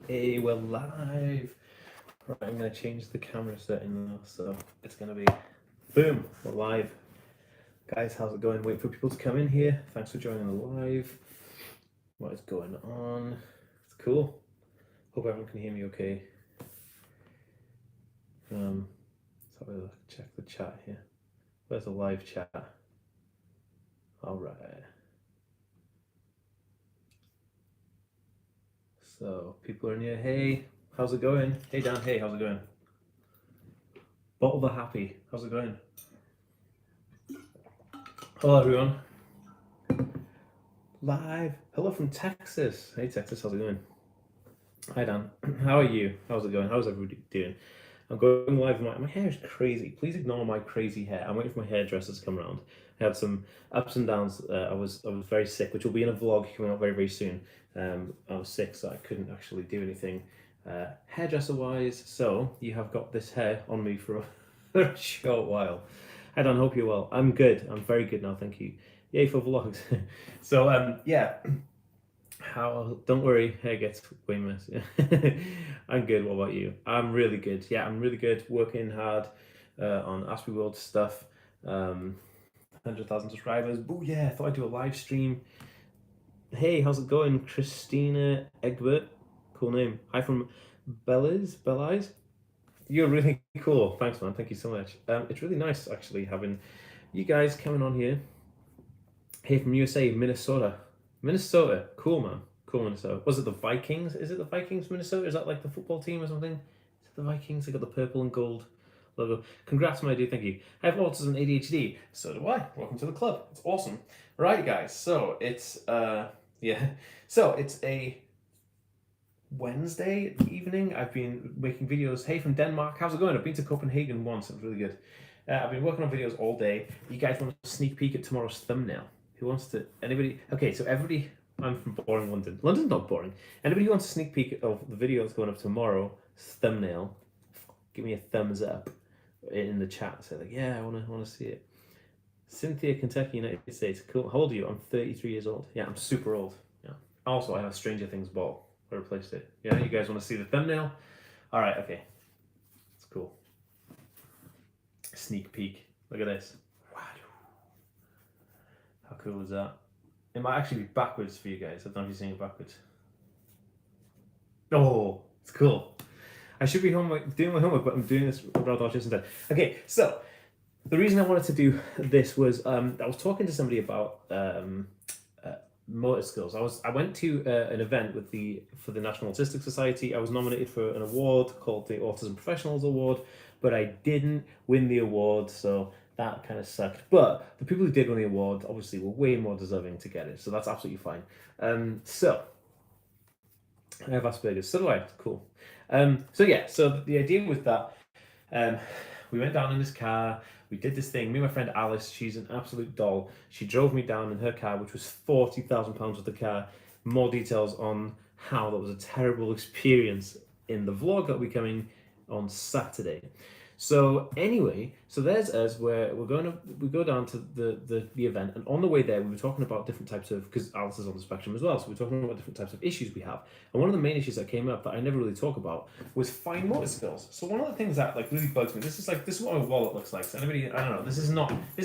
Hey, we're live. Right, I'm going to change the camera setting now, so it's going to be boom, we're live. Guys, how's it going? Wait for people to come in here. Thanks for joining the live. What is going on? It's cool. Hope everyone can hear me okay. Let's have a look, check the chat here. Where's the live chat? All right. So people are in here. Hey, how's it going? Hey Dan, hey, how's it going? Bottle the Happy, how's it going? Hello everyone. Live. Hello from Texas. Hey Texas, how's it going? Hi Dan, how are you? How's it going? How's everybody doing? I'm going live. My hair is crazy. Please ignore my crazy hair. I'm waiting for my hairdresser to come around. I had some ups and downs. I was very sick, which will be in a vlog coming out very soon. I was sick, so I couldn't actually do anything hairdresser wise. So you have got this hair on me for a short while. Hi Dan, hope you're well. I'm good. I'm very good now, thank you. Yay for vlogs. So yeah. Don't worry, hair gets way messy. I'm good. What about you? I'm really good. Yeah, I'm really good. Working hard on TheAspieWorld stuff. 100,000 subscribers. Oh yeah, I thought I'd do a live stream. Hey, how's it going? Christina Egbert. Cool name. Hi from Belize. You're really cool. Thanks, man. Thank you so much. It's really nice actually having you guys coming on here. Hey from USA, Minnesota. Minnesota, cool man, cool Minnesota. Was it the Vikings? Is it the Vikings, Minnesota? Is that like the football team or something? Is it the Vikings? They got the purple and gold logo. Congrats, my dude, thank you. I have autism and ADHD. So do I. Welcome to the club. It's awesome. Right, guys. So it's So it's a Wednesday evening. I've been making videos. Hey from Denmark, how's it going? I've been to Copenhagen once. It was really good. I've been working on videos all day. You guys want a sneak peek at tomorrow's thumbnail? Who wants to? Anybody? Okay, so everybody. I'm from boring London. London's not boring. Anybody who wants a sneak peek of the video that's going up tomorrow, thumbnail, give me a thumbs up in the chat. Say like, yeah, I wanna see it. Cynthia, Kentucky, United States. Cool. How old are you? I'm 33 years old. Yeah, I'm super old. Yeah. Also, I have a Stranger Things ball. I replaced it. Yeah, you guys want to see the thumbnail? All right. Okay. It's cool. Sneak peek. Look at this. How cool is that? It might actually be backwards for you guys. I don't know if you're seeing it backwards. Oh, it's cool. I should be doing my homework, but I'm doing this rather just instead. Okay, so the reason I wanted to do this was I was talking to somebody about motor skills. I went to an event for the National Autistic Society. I was nominated for an award called the Autism Professionals Award, but I didn't win the award, so that kind of sucked. But the people who did win the award obviously were way more deserving to get it, so that's absolutely fine. So I have Asperger's, so do I. Cool. So the idea was that we went down in this car. We did this thing. Me and my friend Alice, she's an absolute doll. She drove me down in her car, which was £40,000 worth of car. More details on how that was a terrible experience in the vlog that will be coming on Saturday. So anyway, so there's us where we go down to the event, and on the way there we were talking about different types of, because Alice is on the spectrum as well, so we're talking about different types of issues we have. And one of the main issues that came up that I never really talk about was fine motor skills. So one of the things that like really bugs me, this is what my wallet looks like. So anybody, I don't know, this is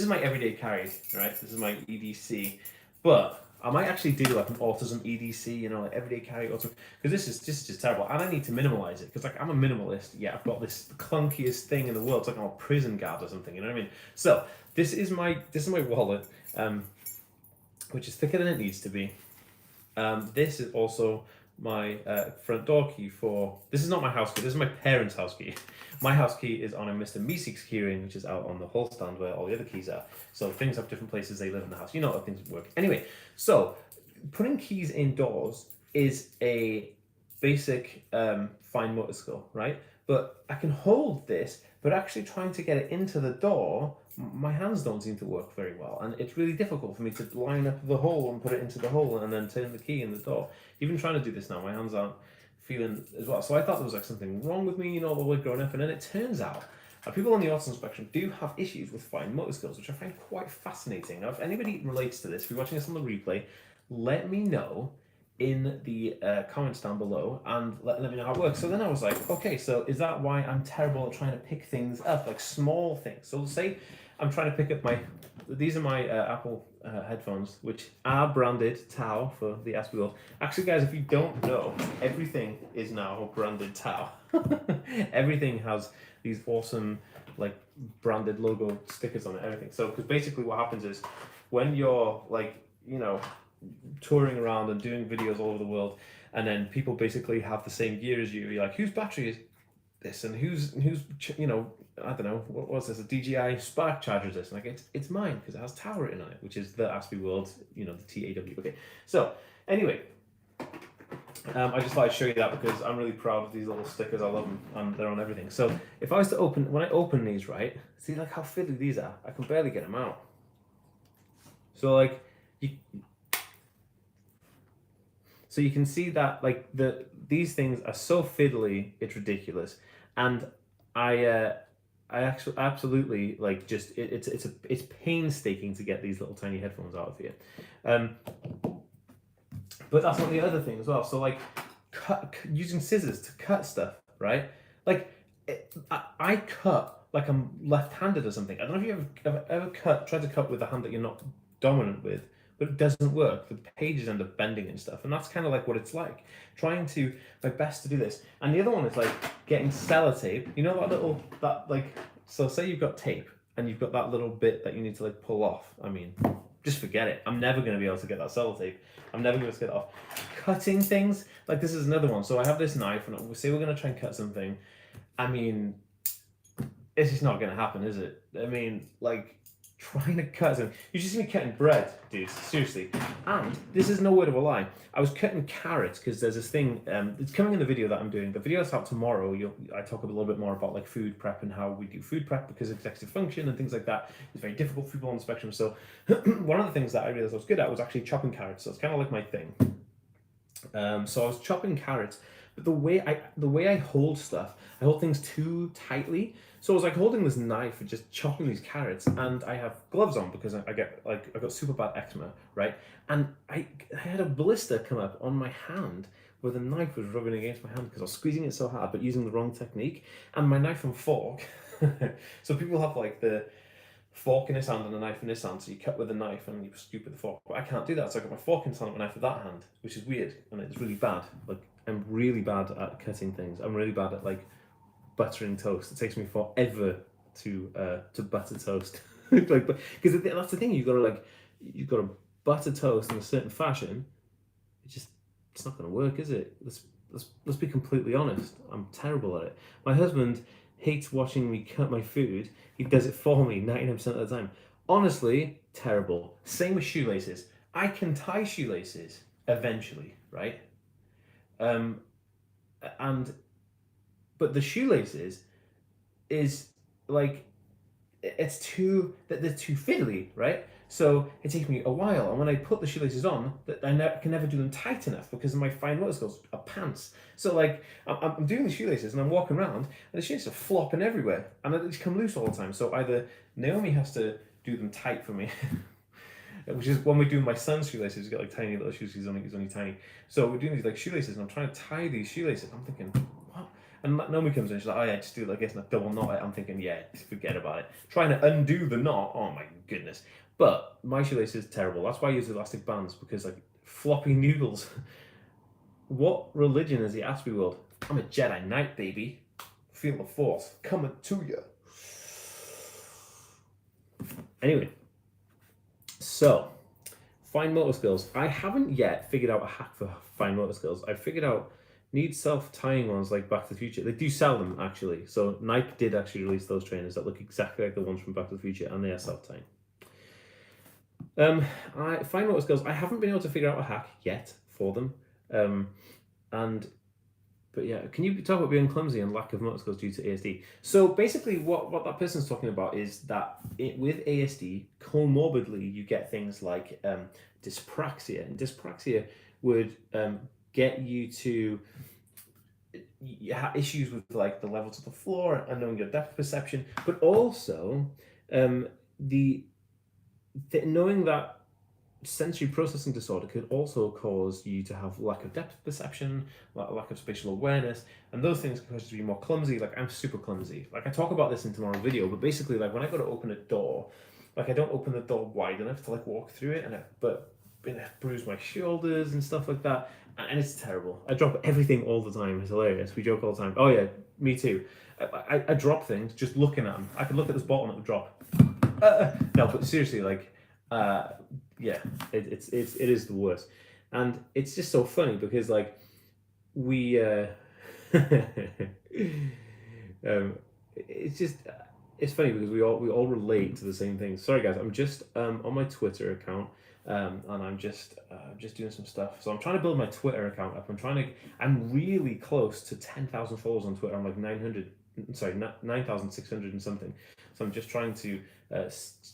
my everyday carry, right? This is my EDC, but I might actually do like an autism EDC, you know, like everyday carry autism, because this is just terrible, and I need to minimalize it because like I'm a minimalist. Yeah, I've got this clunkiest thing in the world. It's like I'm a prison guard or something. You know what I mean? So this is my wallet, which is thicker than it needs to be. This is also my front door key for. This is not my house key. This is my parents' house key. My house key is on a Mr. Meeseeks keyring, which is out on the hall stand where all the other keys are. So things have different places they live in the house. You know how things work. Anyway, so putting keys indoors is a basic fine motor skill, right? But I can hold this, but actually trying to get it into the door, my hands don't seem to work very well, and it's really difficult for me to line up the hole and put it into the hole and then turn the key in the door. Even trying to do this now, my hands aren't feeling as well. So I thought there was like something wrong with me, you know, the way growing up, and then it turns out that people on the autism spectrum do have issues with fine motor skills, which I find quite fascinating. Now, if anybody relates to this, if you're watching this on the replay, let me know in the comments down below and let me know how it works. So then I was like, okay, so is that why I'm terrible at trying to pick things up, like small things? So say I'm trying to pick up these are my Apple headphones, which are branded Tao for the TheAspieWorld. Actually, guys, if you don't know, everything is now branded Tao. Everything has these awesome, like, branded logo stickers on it, everything. So, because basically what happens is when you're, like, touring around and doing videos all over the world, and then people basically have the same gear as you, you're like, whose battery is this, and who's I don't know, what was this, a DJI Spark charger is this, and like, it's mine because it has Tao written on it, which is the TheAspieWorld, the TAW. Okay, so anyway, I just thought I'd show you that because I'm really proud of these little stickers. I love them and they're on everything. So if I was to when I open these, right, see like how fiddly these are, I can barely get them out. So like so you can see that like these things are so fiddly, it's ridiculous. And I actually absolutely like just it's painstaking to get these little tiny headphones out of here. But that's not the other thing as well. So like using scissors to cut stuff, right? Like I cut like I'm left-handed or something. I don't know if you ever tried to cut with a hand that you're not dominant with, but it doesn't work. The pages end up bending and stuff, and that's kind of like what it's like. Trying to my best to do this. And the other one is like getting sellotape. You know so say you've got tape and you've got that little bit that you need to like pull off. I mean, just forget it. I'm never going to be able to get that sellotape. I'm never going to get it off. Cutting things, like this is another one. So I have this knife and we say we're going to try and cut something. I mean, it's just not going to happen, is it? I mean, like, trying to cut something. You just see me cutting bread, dude. Seriously. And this is no word of a lie. I was cutting carrots because there's this thing. It's coming in the video that I'm doing. The video that's out tomorrow. I talk a little bit more about like food prep and how we do food prep because executive function and things like that is very difficult for people on the spectrum. So one of the things that I realized I was good at was actually chopping carrots. So it's kind of like my thing. So I was chopping carrots, but the way I hold stuff, I hold things too tightly. So I was like holding this knife and just chopping these carrots, and I have gloves on because I got super bad eczema, right? And I had a blister come up on my hand where the knife was rubbing against my hand because I was squeezing it so hard, but using the wrong technique. And my knife and fork. So people have like the fork in this hand and a knife in this hand, so you cut with a knife and you scoop with the fork. But I can't do that, so I got my fork in this hand and my knife with that hand, which is weird, and it's really bad. Like, I'm really bad at cutting things. I'm really bad at like buttering toast. It takes me forever to butter toast. Like, because that's the thing, you gotta butter toast in a certain fashion. It's not gonna work, is it? Let's be completely honest. I'm terrible at it. My husband hates watching me cut my food. He does it for me 99% of the time. Honestly, terrible. Same with shoelaces. I can tie shoelaces eventually, right? But the shoelaces is like they're too fiddly, right? So it takes me a while, and when I put the shoelaces on, I can never do them tight enough because of my fine motor skills are pants. So like I'm doing the shoelaces and I'm walking around, and the shoelaces are flopping everywhere, and they just come loose all the time. So either Naomi has to do them tight for me, which is when we do my son's shoelaces. He's got like tiny little shoes. He's only tiny. So we're doing these like shoelaces, and I'm trying to tie these shoelaces. I'm thinking, what? And Naomi comes in, she's like, oh yeah, just do it, I guess, and I double knot it. I'm thinking, yeah, forget about it. Trying to undo the knot, oh my goodness. But my shoelace is terrible. That's why I use elastic bands, because like floppy noodles. What religion is the TheAspieWorld? I'm a Jedi Knight, baby. Feel the force coming to you. Anyway, so fine motor skills. I haven't yet figured out a hack for fine motor skills. I figured out need self-tying ones like Back to the Future. They do sell them actually. So Nike did actually release those trainers that look exactly like the ones from Back to the Future, and they are self-tying. Fine motor skills. I haven't been able to figure out a hack yet for them. But yeah, can you talk about being clumsy and lack of motor skills due to ASD? So basically, what that person's talking about is that with ASD, comorbidly, you get things like dyspraxia, and dyspraxia would get you to have issues with like the level to the floor and knowing your depth perception, but also knowing that sensory processing disorder could also cause you to have lack of depth perception, lack of spatial awareness, and those things can cause you to be more clumsy. Like, I'm super clumsy. Like, I talk about this in tomorrow's video, but basically, like, when I go to open a door, like, I don't open the door wide enough to like walk through it, but I bruise my shoulders and stuff like that, and it's terrible. I drop everything all the time. It's hilarious. We joke all the time. Oh yeah, me too. I drop things just looking at them. I could look at this bottle and it would drop. No, but seriously, like, yeah, it is the worst, and it's just so funny because like we, it's just it's funny because we all relate to the same things. Sorry guys, I'm just on my Twitter account. And I'm just doing some stuff. So I'm trying to build my Twitter account up. I'm really close to 10,000 followers on Twitter. I'm like 9,600 and something. So I'm just trying to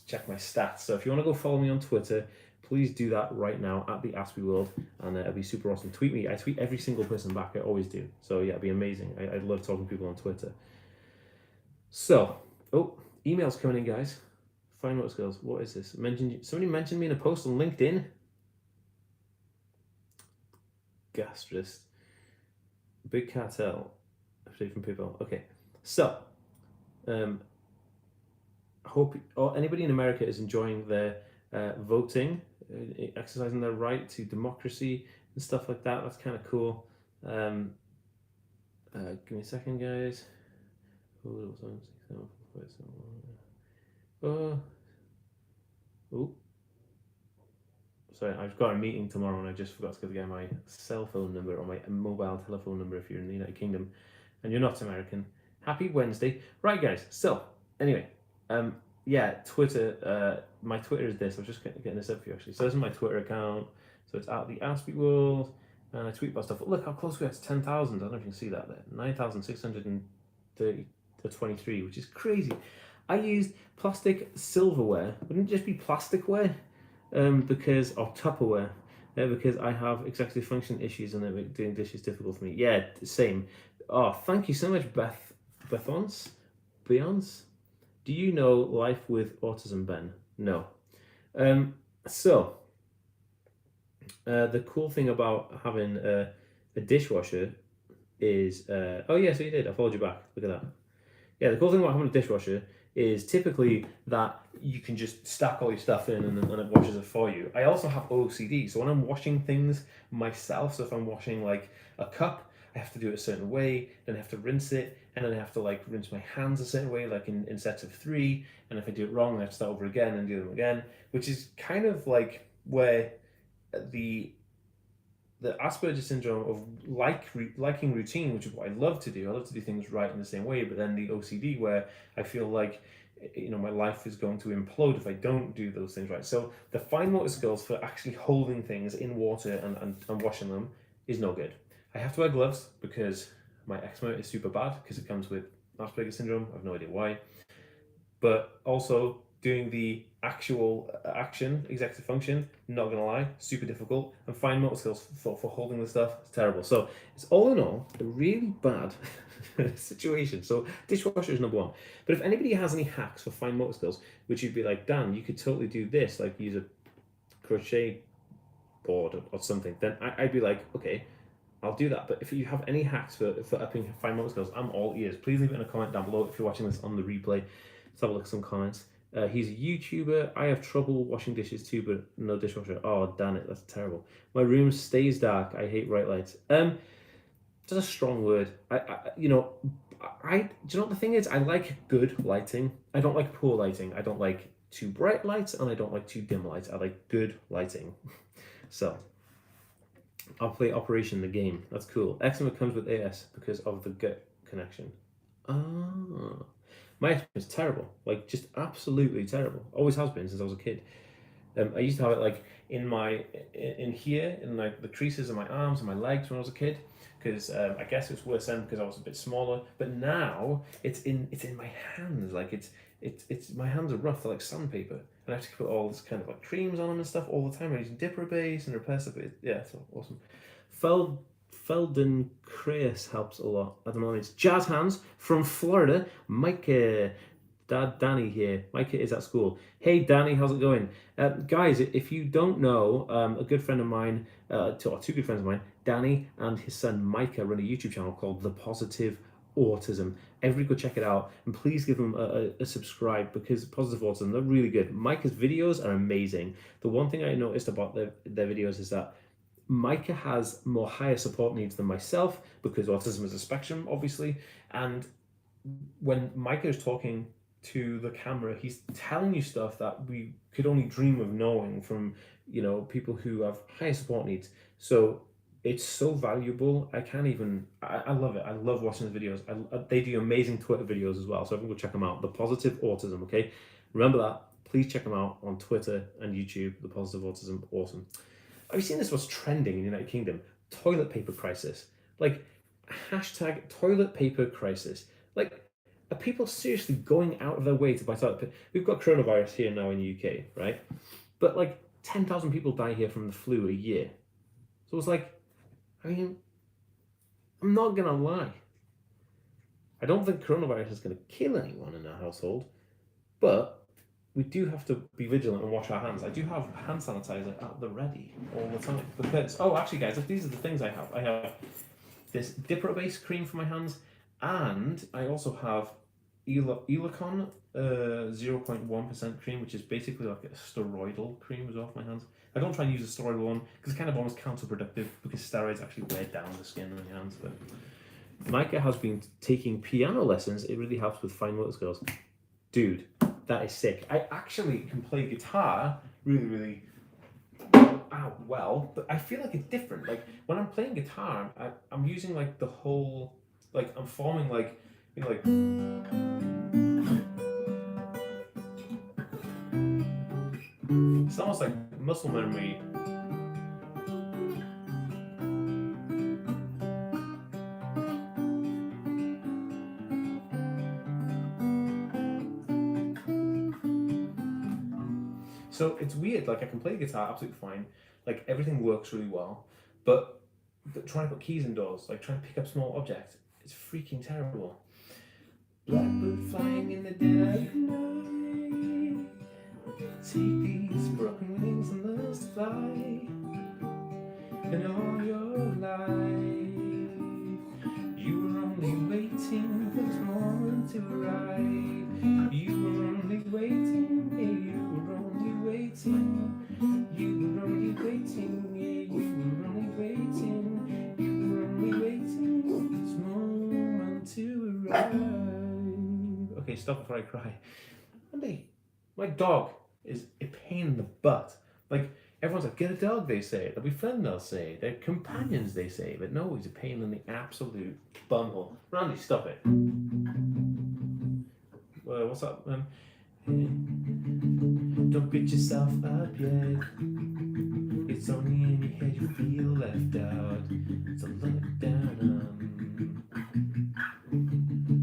check my stats. So if you want to go follow me on Twitter, please do that right now at TheAspieWorld, and it'll be super awesome. Tweet me. I tweet every single person back. I always do. So yeah, it'd be amazing. I love talking to people on Twitter. So, emails coming in, guys. Fine motor skills. What is this? Somebody mentioned me in a post on LinkedIn. Gastrist. Big cartel. From people. Okay. So, hope anybody in America is enjoying their voting, exercising their right to democracy and stuff like that. That's kind of cool. Give me a second, guys. Sorry, I've got a meeting tomorrow and I just forgot to get my cell phone number or my mobile telephone number if you're in the United Kingdom and you're not American. Happy Wednesday. Right, guys. So, anyway, yeah, Twitter. My Twitter is this. I was just getting this up for you, actually. So, this is my Twitter account. So, it's at TheAspieWorld. And I tweet about stuff. Look how close we are to 10,000. I don't know if you can see that there. 9,623, which is crazy. I used plastic silverware. Wouldn't it just be plasticware? Because of Tupperware. Because I have executive function issues and they make doing dishes difficult for me. Yeah, same. Oh, thank you so much, Beyonce. Do you know Life with Autism, Ben? No. So, the cool thing about having a dishwasher is... oh, yeah, so you did. I followed you back. Look at that. Yeah, the cool thing about having a dishwasher is typically that you can just stack all your stuff in and it washes it for you. I also have OCD, so when I'm washing things myself, so if I'm washing like a cup, I have to do it a certain way, then I have to rinse it, and then I have to like rinse my hands a certain way, like in sets of 3, and if I do it wrong, I have to start over again and do them again, which is kind of like where the Asperger syndrome of liking routine, which is what I love to do. I love to do things right in the same way, but then the OCD where I feel like, my life is going to implode if I don't do those things right. So the fine motor skills for actually holding things in water and washing them is no good. I have to wear gloves because my eczema is super bad because it comes with Asperger syndrome. I have no idea why. But also doing the actual action, executive function, not gonna lie, super difficult. And fine motor skills for holding the stuff, it's terrible. So it's all in all a really bad situation. So dishwasher is number 1. But if anybody has any hacks for fine motor skills, which you'd be like, Dan, you could totally do this, like use a crochet board or something, then I'd be like, okay, I'll do that. But if you have any hacks for upping fine motor skills, I'm all ears. Please leave it in a comment down below if you're watching this on the replay. Let's have a look at some comments. He's a YouTuber. I have trouble washing dishes too, but no dishwasher. Oh, damn it, that's terrible. My room stays dark. I hate bright lights. Just a strong word. Do you know what the thing is? I like good lighting. I don't like poor lighting. I don't like too bright lights, and I don't like too dim lights. I like good lighting. So, I'll play Operation the game. That's cool. Eczema comes with AS because of the gut connection. Ah. My eczema is terrible, like just absolutely terrible. Always has been since I was a kid. I used to have it like in here, in like the creases of my arms and my legs when I was a kid, because I guess it was worse then because I was a bit smaller. But now it's in my hands, like it's my hands are rough, they're like sandpaper, and I have to put all this kind of like creams on them and stuff all the time. I'm using Dipper base and repair stuff. Yeah, it's awesome. Feldenkrais helps a lot at the moment. It's Jazz Hands from Florida. Mike, Dad Danny here. Micah is at school. Hey Danny, how's it going? Guys, if you don't know, a good friend of mine, two good friends of mine, Danny and his son Micah, run a YouTube channel called The Positive Autism. Everybody go check it out, and please give them a subscribe, because Positive Autism, they're really good. Micah's videos are amazing. The one thing I noticed about their videos is that Micah has more higher support needs than myself, because autism is a spectrum, obviously. And when Micah is talking to the camera, he's telling you stuff that we could only dream of knowing from, people who have higher support needs. So it's so valuable. I love it. I love watching the videos. They do amazing Twitter videos as well. So everyone go check them out. The Positive Autism, okay? Remember that. Please check them out on Twitter and YouTube. The Positive Autism, awesome. Have you seen this? What's trending in the United Kingdom? Toilet paper crisis. Like, hashtag toilet paper crisis. Like, are people seriously going out of their way to buy toilet paper? We've got coronavirus here now in the UK, right? But like 10,000 people die here from the flu a year. So it's like, I'm not gonna lie. I don't think coronavirus is gonna kill anyone in our household, but we do have to be vigilant and wash our hands. I do have hand sanitizer at the ready all the time, because, actually guys, these are the things I have. I have this Dipro-based cream for my hands, and I also have Elecon 0.1% cream, which is basically like a steroidal cream as well for my hands. I don't try and use a steroidal one, because it's kind of almost counterproductive, because steroids actually wear down the skin on your hands. But Micah has been taking piano lessons. It really helps with fine motor skills. Dude, that is sick. I actually can play guitar really, really well, but I feel like it's different. Like, when I'm playing guitar, I'm using like the whole, like, I'm forming like, like, it's almost like muscle memory. So it's weird, like I can play the guitar absolutely fine, like everything works really well, but trying to put keys indoors, like trying to pick up small objects, it's freaking terrible. Blackbird flying in the dead of night, take these broken wings and let's fly, and all your life, you were only waiting for this moment to arrive, you were only waiting, yeah, you were only waiting, you were only waiting, yeah, you were only waiting, you were only waiting for this moment to arrive. Okay, stop before I cry. Monday, my dog is a pain in the butt. Like, everyone's like, get a dog, they say. They'll be fun, they'll say. They're companions, they say. But no, he's a pain in the absolute bumhole. Randy, stop it. What's up, man? Don't beat yourself up yet. It's only in your head you feel left out. So look down.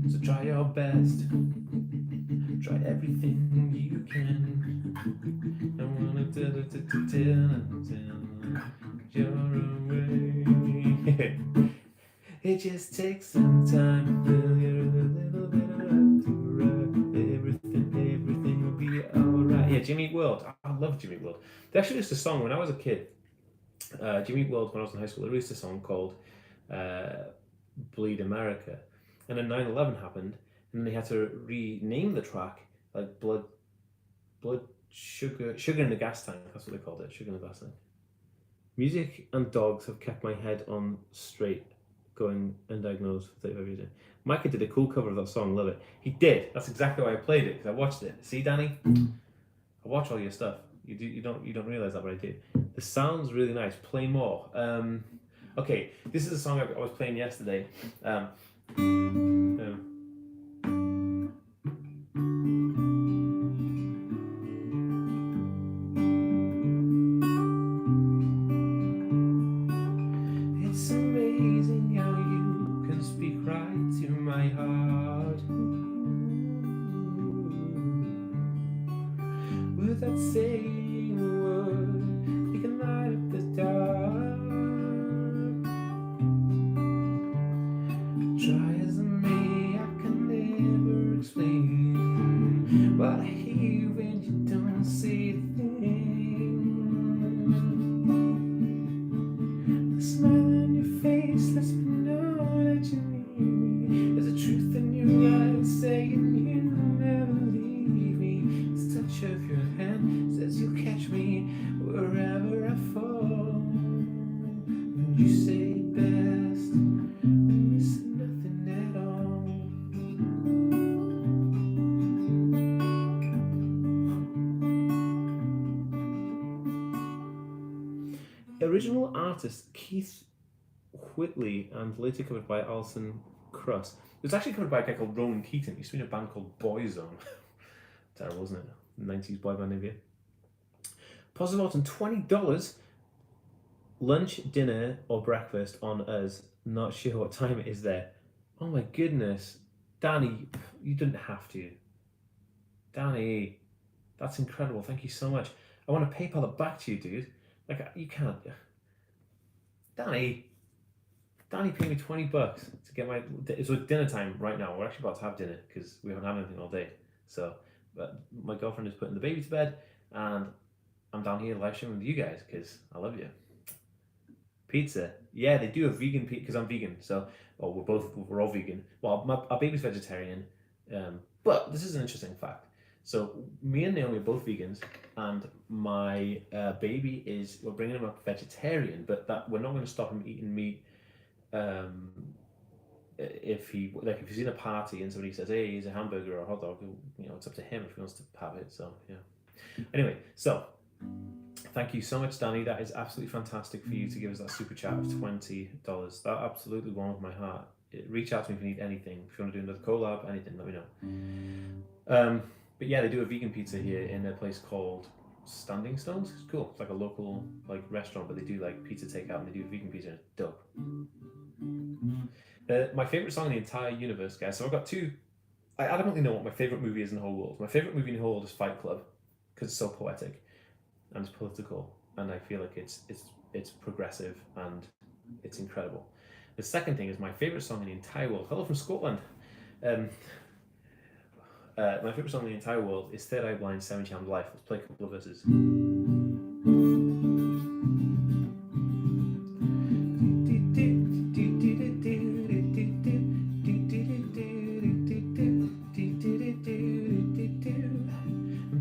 So try your best. Try everything you can. I wanna tell you're away. It just takes some time. Feel you're a little bit up to right. Everything will be alright. Yeah, Jimmy Eat World. I love Jimmy Eat World. They actually released a song when I was a kid. Jimmy Eat World, when I was in high school, they released a song called Bleed America. And then 9/11 happened, and they had to rename the track like blood sugar in the gas tank. That's what they called it, sugar in the gas tank. Music and dogs have kept my head on straight, going undiagnosed for 35 years. Micah did a cool cover of that song, love it. He did. That's exactly why I played it, because I watched it. See, Danny, I watch all your stuff. You don't realize that, but I do. The sound's really nice. Play more. Okay, this is a song I was playing yesterday. It's amazing how you can speak right to my heart without saying a word. You can light up the dark. Try as I may, I I hear you when you don't say a thing. The smile on your face lets me know that you need me. There's a truth in your eyes saying you'll never leave me. This touch of your hand says you'll catch me wherever I fall. When you say best, when you say nothing at all. Original artist Keith Whitley and later covered by Alison Krauss. It was actually covered by a guy called Ronan Keating. He used to be in a band called Boyzone. Terrible, isn't it? 90s boy band India. Positive Autumn, $20. Lunch, dinner, or breakfast on us. Not sure what time it is there. Oh my goodness. Danny, you didn't have to. Danny, that's incredible. Thank you so much. I want to PayPal it back to you, dude. Like, you can't. Danny paid me $20 to get my. It's dinner time right now. We're actually about to have dinner because we haven't had anything all day. So, but my girlfriend is putting the baby to bed, and I'm down here live streaming with you guys because I love you. Pizza, yeah, they do a vegan pizza because I'm vegan. So, well, we're all vegan. Well, our baby's vegetarian, but this is an interesting fact. So me and Naomi are both vegans, and my baby we're bringing him up vegetarian, but that we're not going to stop him eating meat. If he's in a party and somebody says, "Hey, he's a hamburger or a hot dog," it's up to him if he wants to have it. So yeah. Anyway, so thank you so much, Danny. That is absolutely fantastic for you to give us that super chat of $20. That absolutely warmed my heart. Reach out to me if you need anything. If you want to do another collab, anything, let me know. But yeah, they do a vegan pizza here in a place called Standing Stones. It's cool. It's like a local restaurant, but they do pizza takeout and they do vegan pizza. It's dope. My favorite song in the entire universe, guys. So I've got two. I adamantly know what my favorite movie is in the whole world. My favorite movie in the whole world is Fight Club because it's so poetic and it's political, and I feel like it's progressive and it's incredible. The second thing is my favorite song in the entire world. Hello from Scotland. My favourite song in the entire world is Third Eye Blind, 70 Armed Life. Let's play a couple of verses.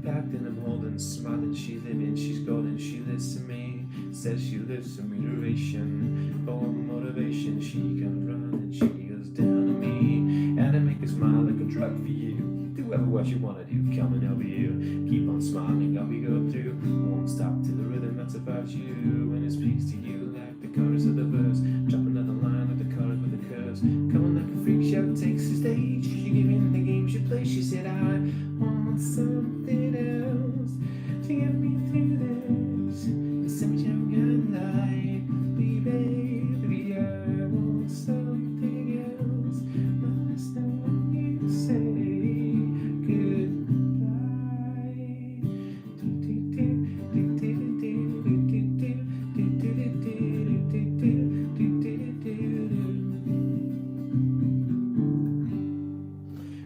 Back then I'm holding, smiling, she living, she's golden, she lives to me. Says she lives for motivation, for motivation. She comes running, she goes down to me, and I make her smile like a drug for you. Do whatever what you wanna do, coming over you. Keep on smiling, I'll be go through. Won't stop to the rhythm that's about you, and it speaks to you like the chorus of the verse. Drop another line like the chorus with the curse. Coming like a freak show, takes the stage. She giving the game she plays. She said I want something else to get me through this. The same time got light, baby, I want something else. Not listen when you say.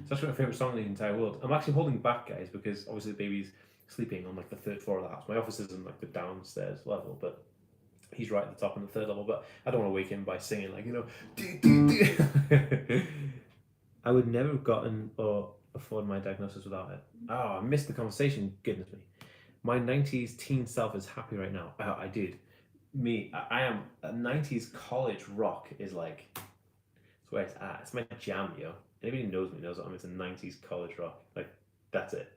That's my favourite song in the entire world. I'm actually holding back, guys, because obviously the baby's sleeping on the third floor of the house. My office is in the downstairs level, but he's right at the top on the third level. But I don't want to wake him by singing I would never have gotten or afford my diagnosis without it. Oh, I missed the conversation. Goodness me. My 90s teen self is happy right now. Oh, I did. I am. 90s college rock is it's where it's at. It's my jam, yo. Anybody who knows me knows that I'm into 90s college rock. That's it.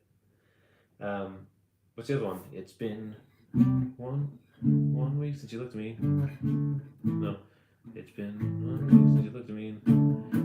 What's the other one? It's been one week since you looked at me. No. It's been 1 week since you looked at me.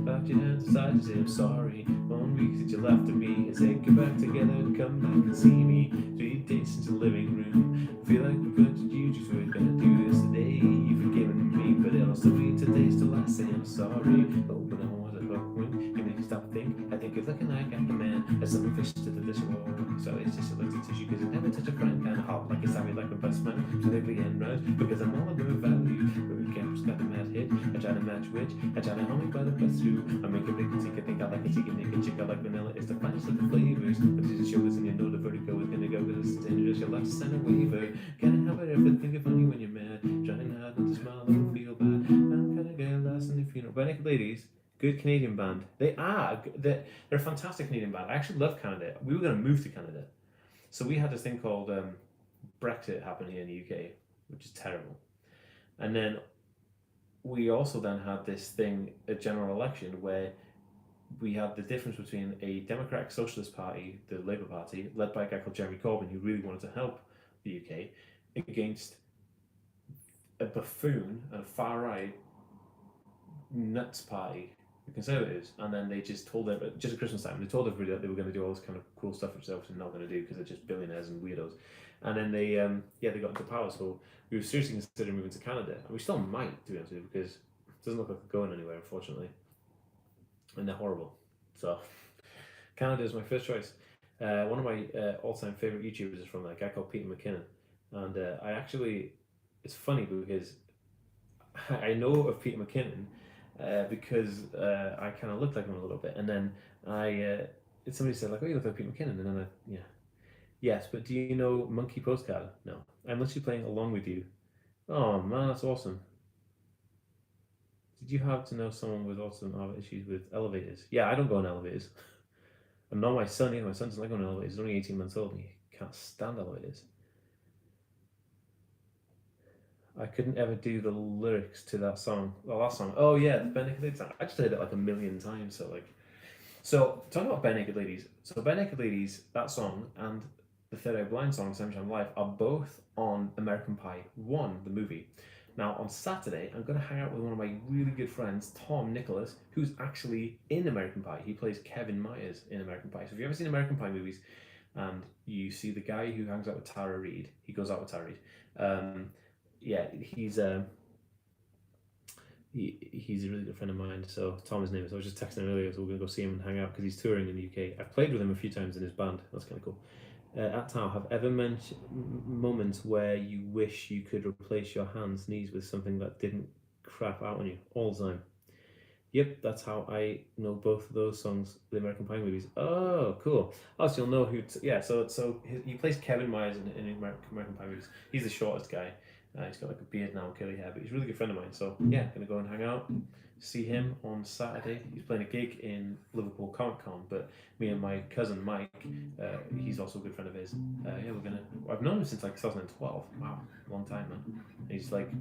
Clapped your hands aside to say I'm sorry. 1 week since you laughed at me and said get back together and come back and see me. 3 days since the living room. Feel like we're going to do just we're gonna do this today. You've forgiven me, but it'll still be today. Still I say I'm sorry. Oh, but I want to hook when you make me stop think. I think you're looking like a man. As something fish to the dish wall. So it's just a little tissue because it never touch a friend. Kinda hot like it's savvy like a best man. So they begin right because I'm all about value. But we can't got a mad hit. I try to match with sandwich. I try to hold me by the best through. I make a big critique, I think I like a chicken, naked chick, I like vanilla. It's the finest of the flavors. But it's just sugars and you know the vertigo is gonna go because it's dangerous. You'll have to send a waiver. Can't help it if I think of funny when you're mad. Trying hard not to smile, I don't feel bad. I'm gonna get lost in the funeral. Bare Naked Ladies, good Canadian band. They are. They're a fantastic Canadian band. I actually love Canada. We were going to move to Canada. So we had this thing called Brexit happen here in the UK, which is terrible. And then we also then had this thing, a general election, where we had the difference between a Democratic Socialist Party, the Labour Party, led by a guy called Jeremy Corbyn, who really wanted to help the UK, against a buffoon and a far-right nuts party, the Conservatives. And then they just told them, just at Christmas time, they told everybody that they were going to do all this kind of cool stuff, which they're obviously not going to do because they're just billionaires and weirdos. And then they got into power. So we were seriously considering moving to Canada, and we still might, to be honest with you, because it doesn't look like we're going anywhere, unfortunately, and they're horrible. So Canada is my first choice. One of my all-time favorite YouTubers is from a guy called Peter McKinnon, and I actually, it's funny because I know of Peter McKinnon because I kind of looked like him a little bit, and then somebody said like, "Oh, you look like Peter McKinnon," and then yes, but do you know Monkey Postcard? No, I'm literally playing along with you. Oh man, that's awesome. Did you have to know someone with autism or have issues with elevators? Yeah, I don't go in elevators. And not my son either. My son doesn't like going in elevators. He's only 18 months old and he can't stand elevators. I couldn't ever do the lyrics to that song. The last song. Oh yeah, the Bare Naked Ladies. I just heard it like a million times. So talking about Bare Naked Ladies. So Bare Naked Ladies, that song, and the Third Eye Blind song, Sunshine Life, are both on American Pie 1, the movie. Now on Saturday, I'm going to hang out with one of my really good friends, Tom Nicholas, who's actually in American Pie. He plays Kevin Myers in American Pie. So if you've ever seen American Pie movies, and you see the guy who hangs out with Tara Reid, he goes out with Tara Reid. He's a really good friend of mine. So Tom, his name is. I was just texting him earlier, so we're gonna go see him and hang out because he's touring in the UK. I've played with him a few times in his band. That's kind of cool. At Tao, have ever mentioned moments where you wish you could replace your hands, knees with something that didn't crap out on you all the time? Yep, that's how I know both of those songs, the American Pie movies. Oh, cool. Oh, so you'll know who. He plays Kevin Myers in American Pie movies. He's the shortest guy. He's got like a beard now, curly hair, but he's a really good friend of mine. So yeah, gonna go and hang out, see him on Saturday. He's playing a gig in Liverpool Comic Con, but me and my cousin Mike, he's also a good friend of his. I've known him since like 2012. Wow, long time, man. And he's like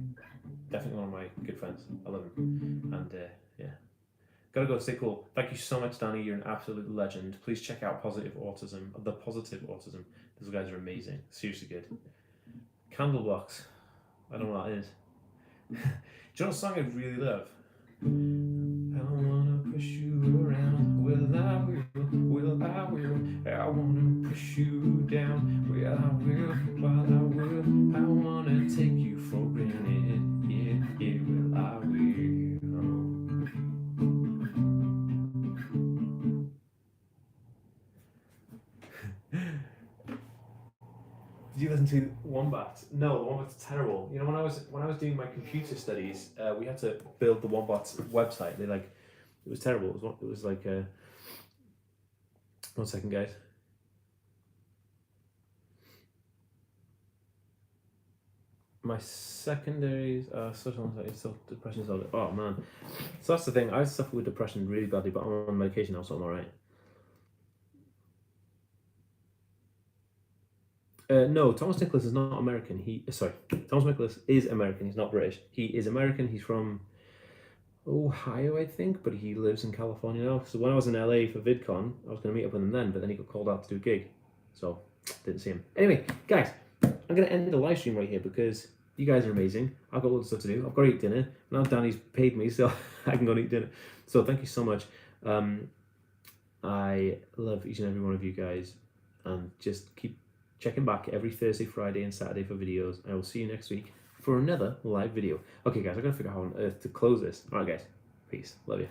definitely one of my good friends. I love him, and gotta go, stay cool. Thank you so much, Danny. You're an absolute legend. Please check out Positive Autism, The Positive Autism. Those guys are amazing. Seriously good. Candlebox. I don't know what that is. Do you know what song I really love? I wanna push you around. Well, I will. I wanna push you down. Well, I will. While I will. I wanna take you for granted. Yeah, well, I will. Did you listen to Wombats? No, the Wombats are terrible. You know, when I was doing my computer studies, we had to build the Wombats website. It was terrible. It was like 1 second, guys. My secondaries are social anxiety, depression disorder. Oh man, so that's the thing. I suffer with depression really badly, but I'm on medication now, so I'm alright. No, Thomas Nicholas is not American. Thomas Nicholas is American. He's not British. He is American. He's from Ohio, I think, but he lives in California now. So when I was in LA for VidCon, I was going to meet up with him then, but then he got called out to do a gig, so didn't see him. Anyway, guys, I'm going to end the live stream right here because you guys are amazing. I've got loads of stuff to do. I've got to eat dinner. Now Danny's paid me, so I can go and eat dinner. So thank you so much. I love each and every one of you guys, and just keep checking back every Thursday, Friday, and Saturday for videos. I will see you next week for another live video. Okay, guys, I gotta figure out how on earth to close this. All right, guys, peace. Love you.